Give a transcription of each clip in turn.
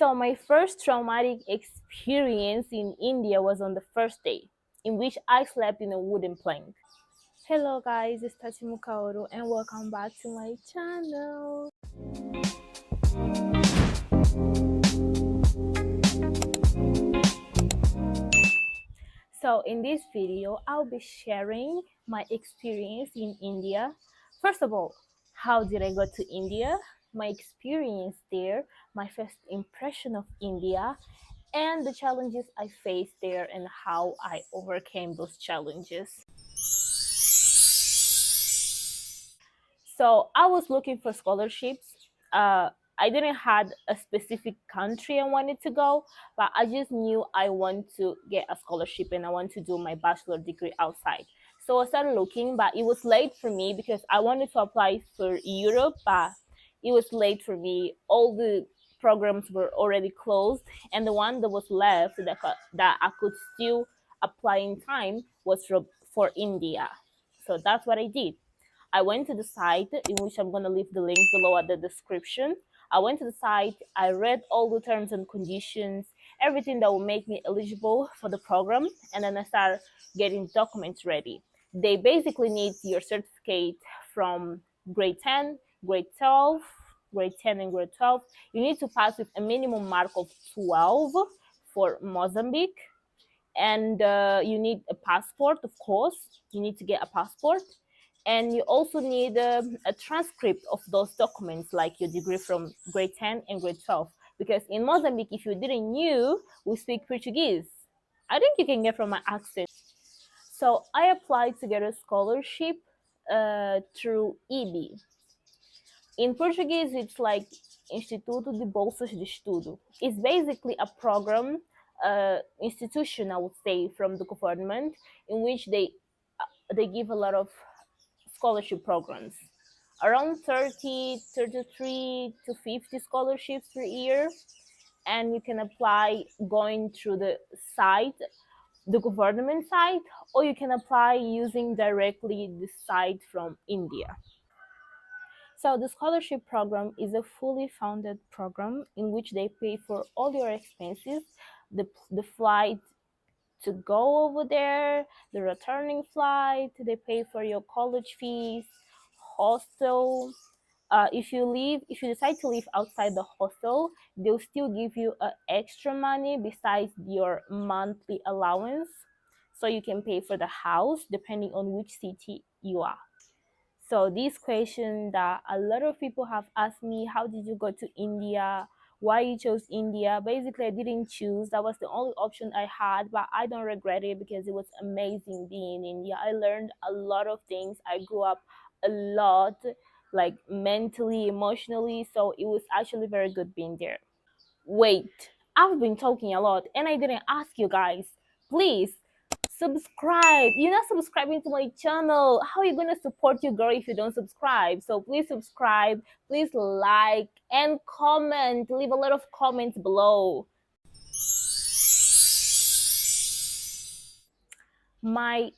So my first traumatic experience in India was on the first day, in which I slept in a wooden plank. Hello guys, it's Tati Mukaoru and welcome back to my channel. So in this video, I'll be sharing my experience in India. First of all, how did I go to India? My experience there, my first impression of India, and the challenges I faced there and how I overcame those challenges. So I was looking for scholarships. I didn't had a specific country I wanted to go, but I just knew I want to get a scholarship and I want to do my bachelor degree outside. So I started looking, but it was late for me because I wanted to apply for Europe, but it was late for me. All the programs were already closed, and the one that was left that I could still apply in time was for India. So that's what I did. I went to the site, in which I'm going to leave the link below at the description. I went to the site, I read all the terms and conditions, everything that will make me eligible for the program, and then I started getting documents ready. They basically need your certificate from grade 10, grade 12, grade 10 and grade 12. You need to pass with a minimum mark of 12 for Mozambique, and you need a passport, of course. You need to get a passport, and you also need a transcript of those documents, like your degree from grade 10 and grade 12, because in Mozambique, if you didn't knew, we speak Portuguese. I think you can get from my accent. So I applied to get a scholarship through IB. In Portuguese, it's like Instituto de Bolsas de Estudo. It's basically a program, institution, I would say, from the government, in which they give a lot of scholarship programs, around 30, 33 to 50 scholarships per year. And you can apply going through the site, the government site, or you can apply using directly the site from India. So the scholarship program is a fully funded program in which they pay for all your expenses, the flight to go over there, the returning flight, they pay for your college fees, hostel. If you decide to live outside the hostel, they'll still give you extra money besides your monthly allowance, so you can pay for the house depending on which city you are. So this question that a lot of people have asked me, how did you go to India? Why you chose India? Basically, I didn't choose. That was the only option I had, but I don't regret it because it was amazing being in India. I learned a lot of things. I grew up a lot, like mentally, emotionally. So it was actually very good being there. Wait, I've been talking a lot and I didn't ask you guys. Please subscribe. You're not subscribing to my channel. How are you gonna support your girl if you don't subscribe? So please subscribe, please like and comment. Leave a lot of comments below. My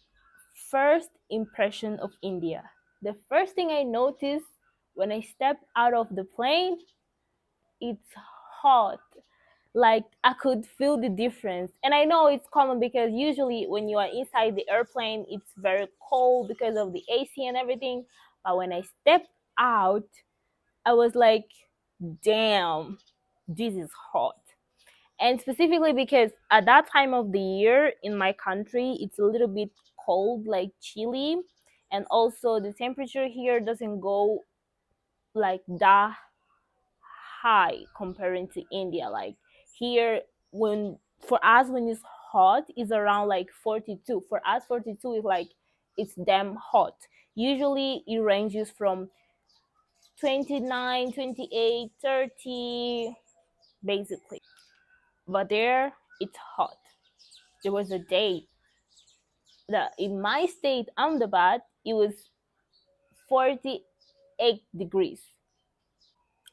first impression of India. The first thing I noticed when I stepped out of the plane, it's hot. Like I could feel the difference. And I know it's common because usually when you are inside the airplane, it's very cold because of the AC and everything. But when I stepped out, I was like, damn, this is hot. And specifically because at that time of the year in my country, it's a little bit cold, like chilly. And also the temperature here doesn't go like that high comparing to India. Like here, when for us when it's hot, is around like 42. For us, 42 is like it's damn hot. Usually, it ranges from 29, 28, 30, basically. But there, it's hot. There was a day that in my state, Ahmedabad, it was 48 degrees,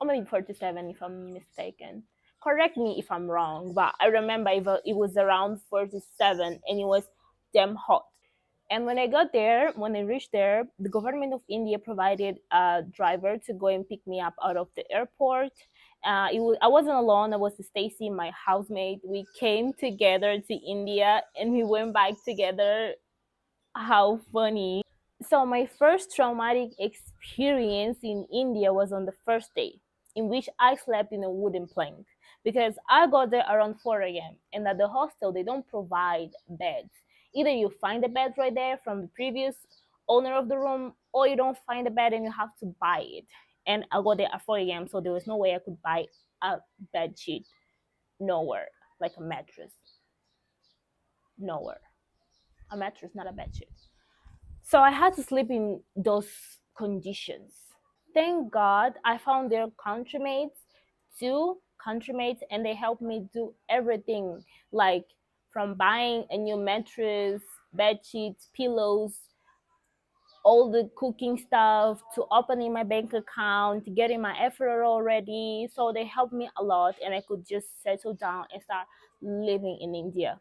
or maybe 47 if I'm mistaken. Correct me if I'm wrong, but I remember it was around 47 and it was damn hot. And when I reached there, the government of India provided a driver to go and pick me up out of the airport. I wasn't alone. I was with Stacy, my housemate. We came together to India and we went back together. How funny! So my first traumatic experience in India was on the first day, in which I slept in a wooden plank because I got there around 4 a.m. and at the hostel they don't provide beds. Either you find a bed right there from the previous owner of the room, or you don't find a bed and you have to buy it. And I got there at 4 a.m. so there was no way I could buy a bed sheet. Nowhere, like a mattress. Nowhere, a mattress, not a bed sheet. So I had to sleep in those conditions. Thank God I found their countrymates, two countrymates, and they helped me do everything, like from buying a new mattress, bed sheets, pillows, all the cooking stuff, to opening my bank account, getting my FRL ready. So they helped me a lot, and I could just settle down and start living in India.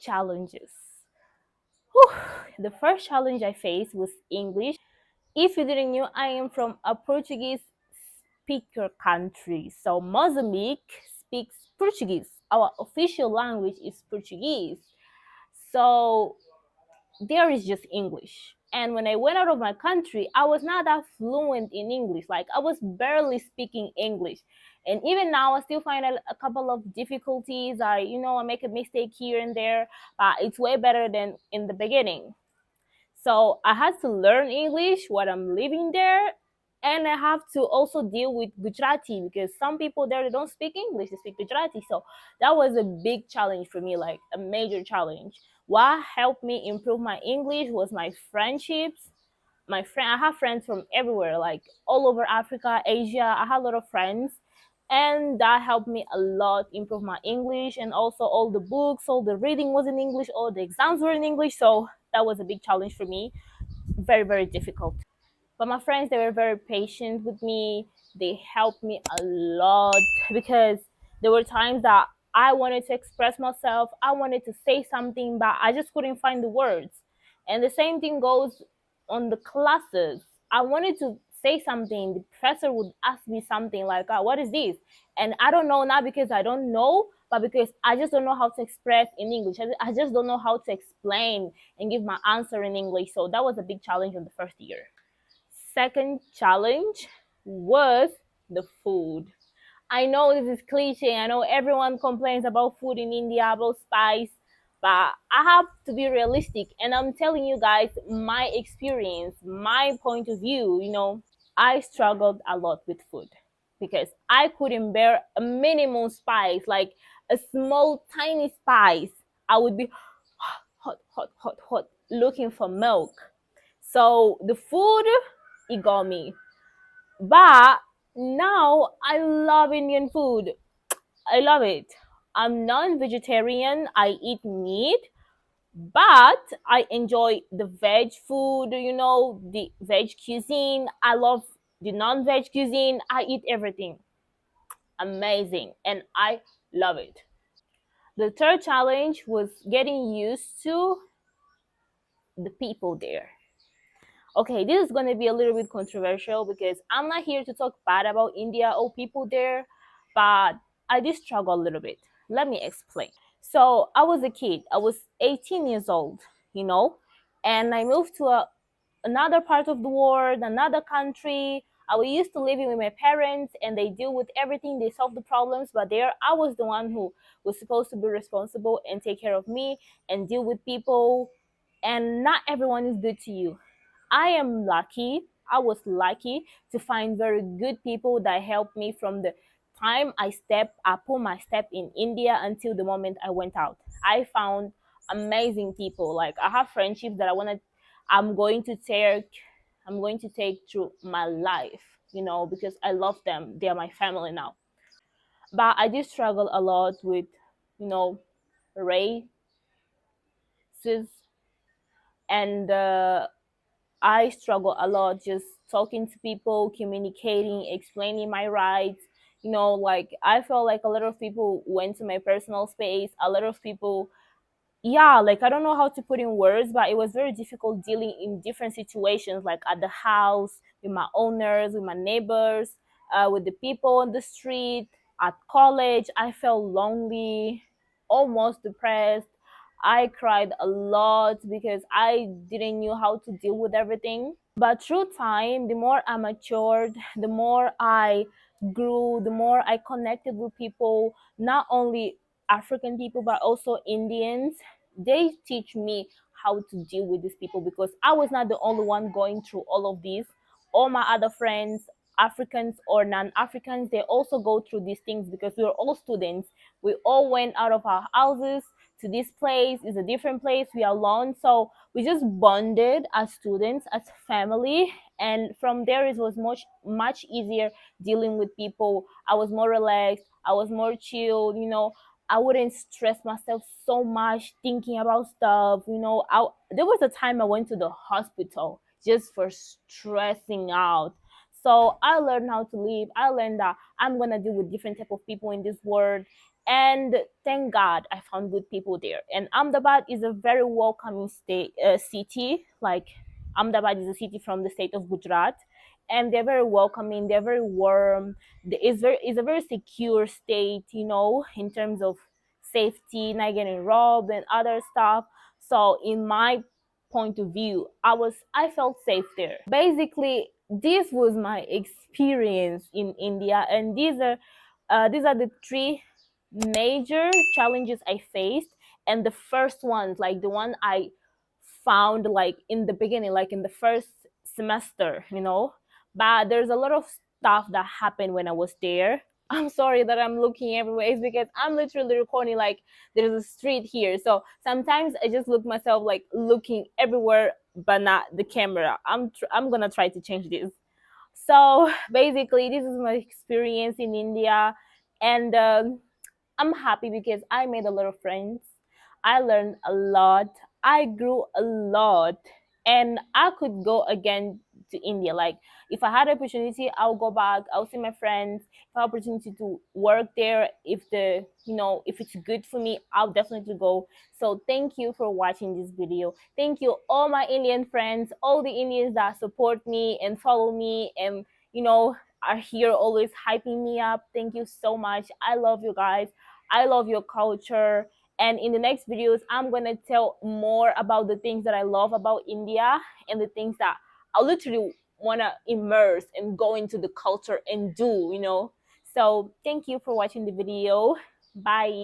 Challenges. Whew. The first challenge I faced was English. If you didn't know, I am from a Portuguese speaker country. So Mozambique speaks Portuguese. Our official language is Portuguese. So there is just English. And when I went out of my country, I was not that fluent in English. Like I was barely speaking English. And even now, I still find a couple of difficulties. I make a mistake here and there, but it's way better than in the beginning. So I had to learn English while I'm living there. And I have to also deal with Gujarati because some people there they don't speak English, they speak Gujarati. So that was a big challenge for me, like a major challenge. What helped me improve my English was my friendships. I have friends from everywhere, like all over Africa, Asia. I had a lot of friends, and that helped me a lot improve my English. And also all the books, all the reading was in English, all the exams were in English. So that was a big challenge for me, very very difficult. But my friends, they were very patient with me. They helped me a lot because there were times that I wanted to express myself, I wanted to say something, but I just couldn't find the words. And the same thing goes on the classes. I wanted to say something, the professor would ask me something like, what is this? And I don't know, not because I don't know, but because I just don't know how to express in English. I just don't know how to explain and give my answer in English. So that was a big challenge in the first year. Second challenge was the food. I know this is cliche. I know everyone complains about food in India, about spice, but I have to be realistic. And I'm telling you guys my experience, my point of view. I struggled a lot with food because I couldn't bear a minimum spice, like a small, tiny spice. I would be hot, hot, hot, hot, looking for milk. So the food, it got me. But now I love Indian food. I love it. I'm non-vegetarian. I eat meat, but I enjoy the veg food, the veg cuisine. I love the non-veg cuisine. I eat everything. Amazing. And I love it. The third challenge was getting used to the people there. Okay, this is going to be a little bit controversial because I'm not here to talk bad about India or people there, but I did struggle a little bit. Let me explain. So I was a kid. I was 18 years old, you know, and I moved to another part of the world, another country. I was used to living with my parents, and they deal with everything. They solve the problems, but there I was the one who was supposed to be responsible and take care of me and deal with people. And not everyone is good to you. I am lucky. I was lucky to find very good people that helped me from the time I put my step in India until the moment I went out. I found amazing people. Like I have friendships that I'm going to take, I'm going to take through my life, because I love them. They are my family now. But I do struggle a lot with, you know, races and I struggle a lot just talking to people, communicating, explaining my rights. Like I felt like a lot of people went to my personal space. A lot of people yeah, like I don't know how to put in words, but it was very difficult dealing in different situations, like at the house, with my owners, with my neighbors, with the people on the street, at college. I felt lonely, almost depressed. I cried a lot because I didn't know how to deal with everything. But through time, the more I matured, the more I grew, the more I connected with people, not only African people, but also Indians. They teach me how to deal with these people because I was not the only one going through all of this. All my other friends, Africans or non-Africans, they also go through these things because we are all students. We all went out of our houses to this place. It's a different place. We are alone. So we just bonded as students, as family. And from there, it was much easier dealing with people. I was more relaxed. I was more chilled. I wouldn't stress myself so much thinking about stuff. There was a time I went to the hospital just for stressing out. So I learned how to live. I learned that I'm gonna deal with different type of people in this world. And thank God I found good people there. And Ahmedabad is a very welcoming city. Like Ahmedabad is a city from the state of Gujarat, and they're very welcoming. They're very warm. It's a very secure state, in terms of safety, not getting robbed and other stuff. So in my point of view, I felt safe there. Basically, this was my experience in India, and these are the three major challenges I faced. And the first ones, like the one I found like in the beginning, like in the first semester, but there's a lot of stuff that happened when I was there. I'm sorry that I'm looking everywhere. It's because I'm literally recording like there's a street here. So sometimes I just look myself like looking everywhere, but not the camera. I'm gonna try to change this. So basically, this is my experience in India, and I'm happy because I made a lot of friends. I learned a lot. I grew a lot. And I could go again to India. Like, if I had opportunity, I'll go back. I'll see my friends. If I have opportunity to work there, if it's good for me, I'll definitely go. So thank you for watching this video. Thank you, all my Indian friends, all the Indians that support me and follow me and, are here always hyping me up. Thank you so much. I love you guys. I love your culture. And in the next videos, I'm going to tell more about the things that I love about India and the things that I literally want to immerse and go into the culture and do. So thank you for watching the video. Bye.